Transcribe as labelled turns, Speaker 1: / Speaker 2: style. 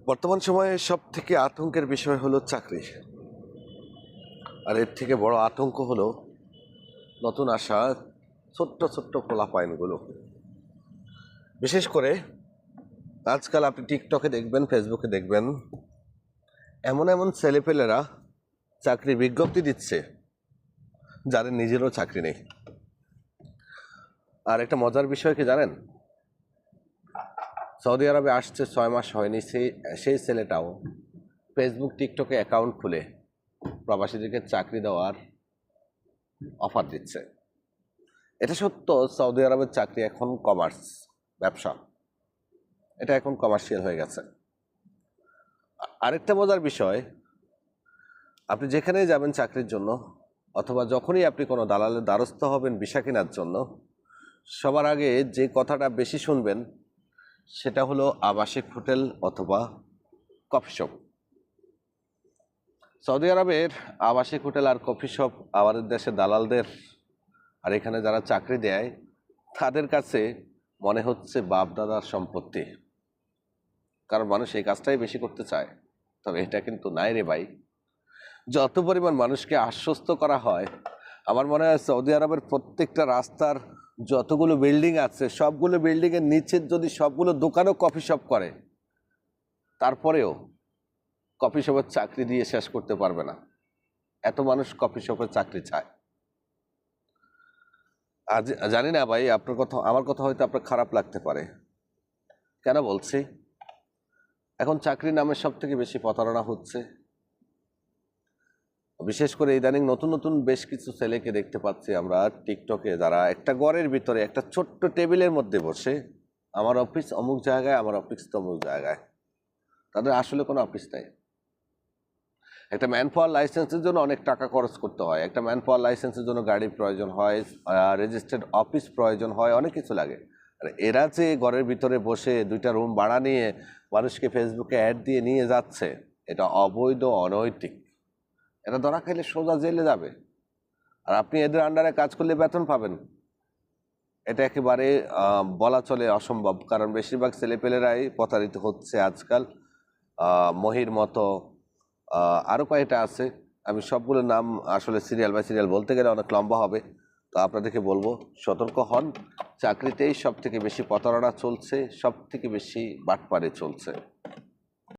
Speaker 1: বর্তমান সময়ে সবথেকে আতঙ্কের বিষয় হলো চাকরি। আর এর থেকে বড় আতঙ্ক হলো নতুন আসা ছোট্ট ছোট্ট পোলাপাইনগুলো। বিশেষ করে আজকাল আপনি টিকটকে দেখবেন, ফেসবুকে দেখবেন, এমন এমন ছেলেপেলেরা চাকরি বিজ্ঞপ্তি দিচ্ছে যাদের নিজেরও চাকরি নেই। আর একটা মজার বিষয় কি জানেন? সৌদি আরবে আসছে 6 মাস হয়নি, সেই ছেলেটাও ফেসবুক টিকটকে অ্যাকাউন্ট খুলে প্রবাসীদেরকে চাকরি দেওয়ার অফার দিচ্ছে। এটা সত্য, সৌদি আরবের চাকরি এখন কমার্স, ব্যবসা, এটা এখন কমার্শিয়াল হয়ে গেছে। আরেকটা মজার বিষয়, আপনি যেখানেই যাবেন চাকরির জন্য অথবা যখনই আপনি কোনো দালালের দ্বারস্থ হবেন ভিসা কেনার জন্য, সবার আগে যে কথাটা বেশি শুনবেন সেটা হলো আবাসিক হোটেল অথবা কফি শপ। সৌদি আরবের আবাসিক হোটেল আর কফি শপ আমাদের দেশের দালালদের আর এখানে যারা চাকরি দেয় তাদের কাছে মনে হচ্ছে বাপ দাদার সম্পত্তি, কারণ মানুষ এই কাজটাই বেশি করতে চায়। তবে এটা কিন্তু নাই রে ভাই। যত পরিমাণ মানুষকে আশ্বস্ত করা হয়, আমার মনে হয় সৌদি আরবের প্রত্যেকটা রাস্তার যতগুলো বিল্ডিং আছে সবগুলো বিল্ডিংয়ের নিচে যদি সবগুলো দোকানও কফি শপ করে, তারপরেও কফি শপের চাকরি দিয়ে শেষ করতে পারবে না। এত মানুষ কফি শপের চাকরি চায়। আজ জানি না ভাই, আপনার কথা, আমার কথা হয়তো আপনার খারাপ লাগতে পারে। কেন বলছি? এখন চাকরির নামে সব থেকে বেশি প্রতারণা হচ্ছে। বিশেষ করে ইদানিং নতুন নতুন বেশ কিছু ছেলেকে দেখতে পাচ্ছি আমরা টিকটকে, যারা একটা ঘরের ভিতরে একটা ছোট্ট টেবিলের মধ্যে বসে আমার অফিস অমুক জায়গায়, আমার অফিস তমুক জায়গায়, তাদের আসলে কোনো অফিস নাই। একটা ম্যান পাওয়ার লাইসেন্সের জন্য অনেক টাকা খরচ করতে হয়, একটা ম্যান পাওয়ার লাইসেন্সের জন্য গাড়ির প্রয়োজন হয়, রেজিস্টার্ড অফিস প্রয়োজন হয়, অনেক কিছু লাগে। আর এরা যে ঘরের ভিতরে বসে 2টা রুম ভাড়া নিয়ে মানুষকে ফেসবুকে অ্যাড দিয়ে নিয়ে যাচ্ছে, এটা অবৈধ, অনৈতিক। এটা ধরা খাইলে সোজা জেলে যাবে। আর আপনি এদের আন্ডারে কাজ করলে বেতন পাবেন, এটা একেবারে বলা চলে অসম্ভব। কারণ বেশিরভাগ ছেলেপেলেরাই প্রতারিত হচ্ছে আজকাল। মহির মতো আরও কয়েকটা আছে, আমি সবগুলোর নাম আসলে সিরিয়াল বাই সিরিয়াল বলতে গেলে অনেক লম্বা হবে। তো আপনাদেরকে বলবো, সতর্ক হন। চাকরিতেই সব থেকে বেশি প্রতারণা চলছে, সব থেকে বেশি বাটপাড়ি চলছে।